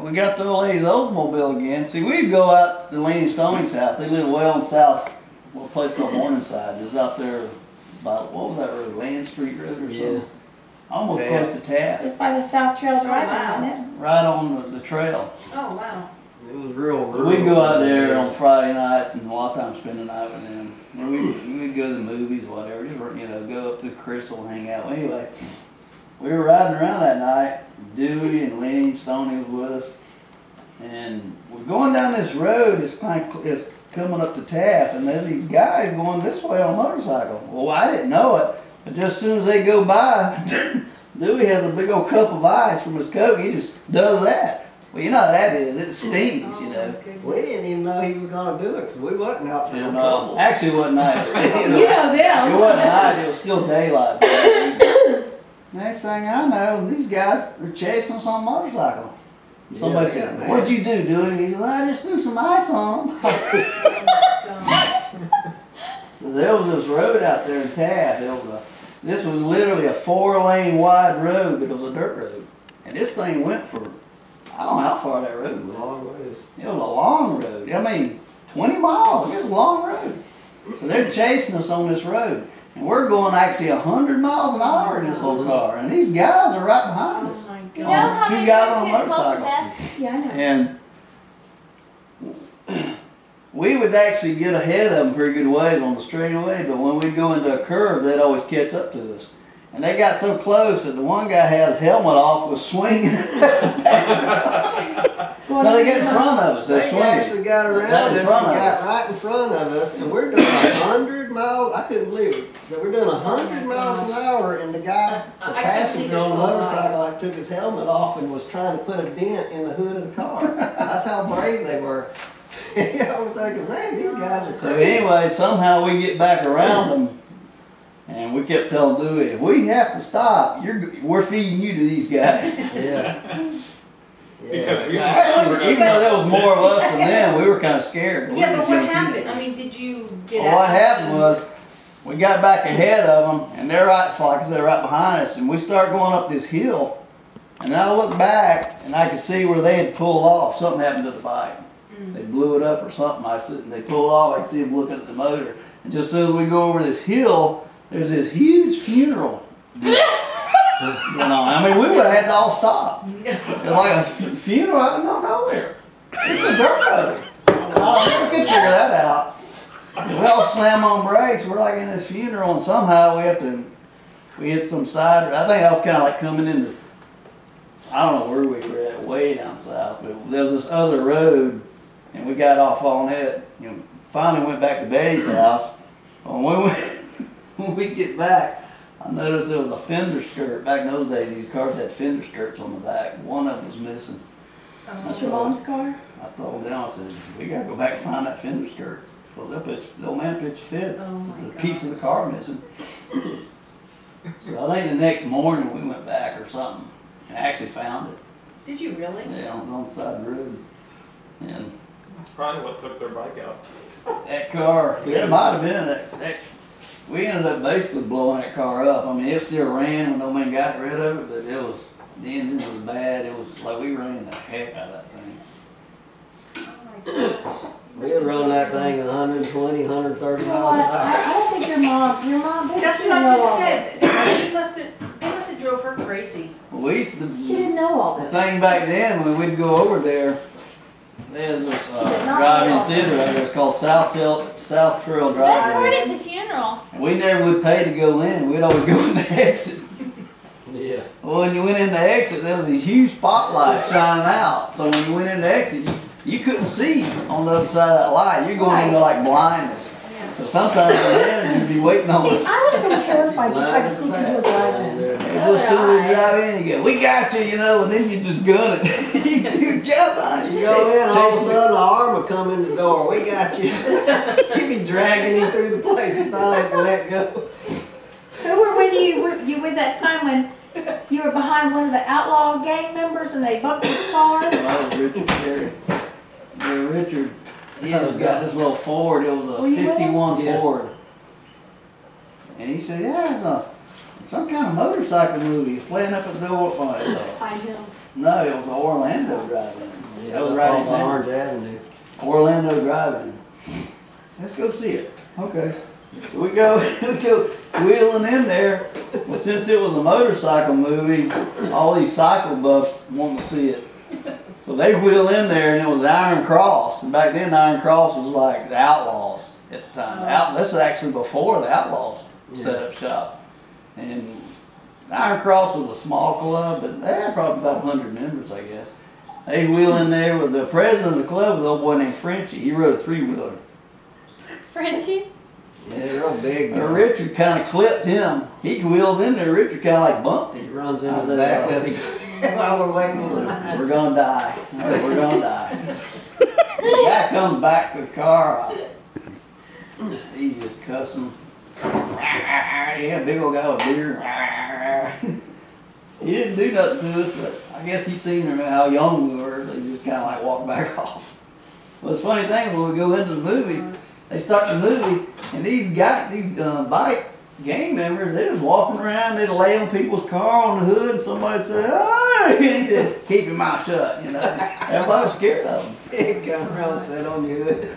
we got the old lady's Oldsmobile again. See, we'd go out to Lenny Stoney's house. They live well in south, a place called Morningside. It's out there about, what was that road? Land Street Road or something? Almost close to Taft. It's by the South Trail Drive, wow. isn't it? Right on the trail. Oh, wow. It was real. So we'd go out there on Friday nights and a lot of times spend the night with them. And we'd go to the movies, whatever, just, you know, go up to Crystal and hang out. Well, anyway, we were riding around that night. Dewey and Lenny Stoney was with us. And we're going down this road. It's coming up to Taft. And there's these guys going this way on a motorcycle. Well, I didn't know it. But just as soon as they go by, Dewey has a big old cup of ice from his Coke. He just does that. Well, you know how that is. It stings, you know. We didn't even know he was going to do it because we wasn't out for no trouble. Actually, it wasn't night. You know them. It wasn't night. It was still daylight. Next thing I know, these guys are chasing us on a motorcycle. Somebody said, "What'd you do, Dewey?" He said, "Well, I just threw some ice on them." So there was this road out there in Taft. This was literally a 4-lane wide road, but it was a dirt road. And this thing went for, I don't know how far that road was. Long ways. It was a long road. I mean, 20 miles. It was a long road. So they're chasing us on this road. And we're going actually 100 miles an hour in this little car. And these guys are right behind us. Oh, my God. You know how Two many guys times on a he gets close to motorcycle. death? Yeah, I know. And we would actually get ahead of them pretty good ways on the straightaway, but when we'd go into a curve, they'd always catch up to us. And they got so close that the one guy had his helmet off, was swinging at the back. No, they got in front of us. They They're swinging. actually got around Got in us and front of got us. right in front of us, and we're doing 100 miles. I couldn't believe it. That we're doing 100 miles an hour, and the guy, the I can't believe passenger they're on the still alive. motorcycle, took his helmet off and was trying to put a dent in the hood of the car. That's how brave they were. I was thinking, man, these guys are So crazy. anyway, somehow we get back around them, and we kept telling Dewey, if we have to stop, we're feeding you to these guys. Yeah. Because we Actually, even though there was more of us than them, we were kind of scared. We Yeah, were but just what young happened? kids. I mean, did you get Well, out? what happened was, we got back ahead of them, and they're right, like I said, right behind us, and we started going up this hill, and I looked back, and I could see where they had pulled off. Something happened to the bike. They blew it up or something. And they pulled off. I could see them looking at the motor. And just as soon as we go over this hill, there's this huge funeral going on. I mean, we would have had to all stop. It was like a funeral out of nowhere. It's a dirt road. We could figure that out. We all slam on brakes. We're like in this funeral, and somehow we hit some side. I think I was kind of like coming into, I don't know where we were at, way down south, but there was this other road, and we got off on it. You know, finally went back to Betty's house. When we get back, I noticed there was a fender skirt. Back in those days, these cars had fender skirts on the back. One of them was missing. Is this your mom's car? I told them, I said, we gotta go back and find that fender skirt. Because the old man pitched a fit. Oh my The piece of the car missing. So I think the next morning we went back or something and actually found it. Did you really? Yeah, on the side of the road. And That's probably what took their bike out. that car, it might have been that we ended up basically blowing that car up. I mean, it still ran when no man got rid of it, but the engine was bad. It was like we ran the heck out of that thing. Oh my gosh. We had run that thing 120, 130 You know miles what? an hour. I don't think your mom, they That's should what I know just all said. this. They must have drove her crazy. Well, we used to, She didn't know all the this. thing back then when we'd go over there, there's this did not know all drive-in this. theater over there. It's called South Trail The best part Drive-In. is the funeral. And we never would pay to go in. We'd always go in the exit. Yeah. Well, when you went in the exit, there was these huge spotlights shining out. So when you went in the exit, you couldn't see on the other side of that light. You're going into like blindness. So sometimes the manager would be waiting on See, us. I would have been terrified to try to sneak into a drive-in. And just soon as we drive in, you go, we got you, you know, and then you just gun it. you just get behind You go in, all of a sudden an arm will come in the door. We got you. You be dragging him through the place. It's not like to let go. Who were with you? You with that time when you were behind one of the outlaw gang members and they bumped his car? That was Richard Terry. Yeah, Richard, he just got this little Ford. It was a Were you with him? 51 Yeah. Ford. And he said, yeah, it's some kind of motorcycle movie. It's playing up at the door. Pine Hills. No, it was Orlando drive-in. Yeah, That was up right off in town. Orange Avenue. Orlando drive-in. Let's go see it. Okay. So we go wheeling in there. Well, since it was a motorcycle movie, all these cycle buffs want to see it. So they wheel in there, and it was the Iron Cross. And back then, the Iron Cross was like the Outlaws at the time. This is actually before the Outlaws set up shop. And the Iron Cross was a small club, but they had probably about 100 members, I guess. They wheel in there with the president of the club was an old boy named Frenchie. He rode a 3-wheeler. Frenchie? Yeah, real big. But Richard kind of clipped him. He wheels in there. Richard kind of like bumped He him. runs I into said, the back "Oh, of him while we're waiting in line. We're gonna die. We're gonna die." The guy comes back to the car. He just cussing. Yeah, big old guy with beer. He didn't do nothing to us, but I guess he seen how young we were. They just kind of like walked back off. Well, the funny thing, when we go into the movie, they start the movie, and these bike gang members, they just walking around, they'd lay on people's car on the hood, and somebody'd say, "Hey," keep your mouth shut, you know. Everybody was scared of them. He'd come around and sit on your hood.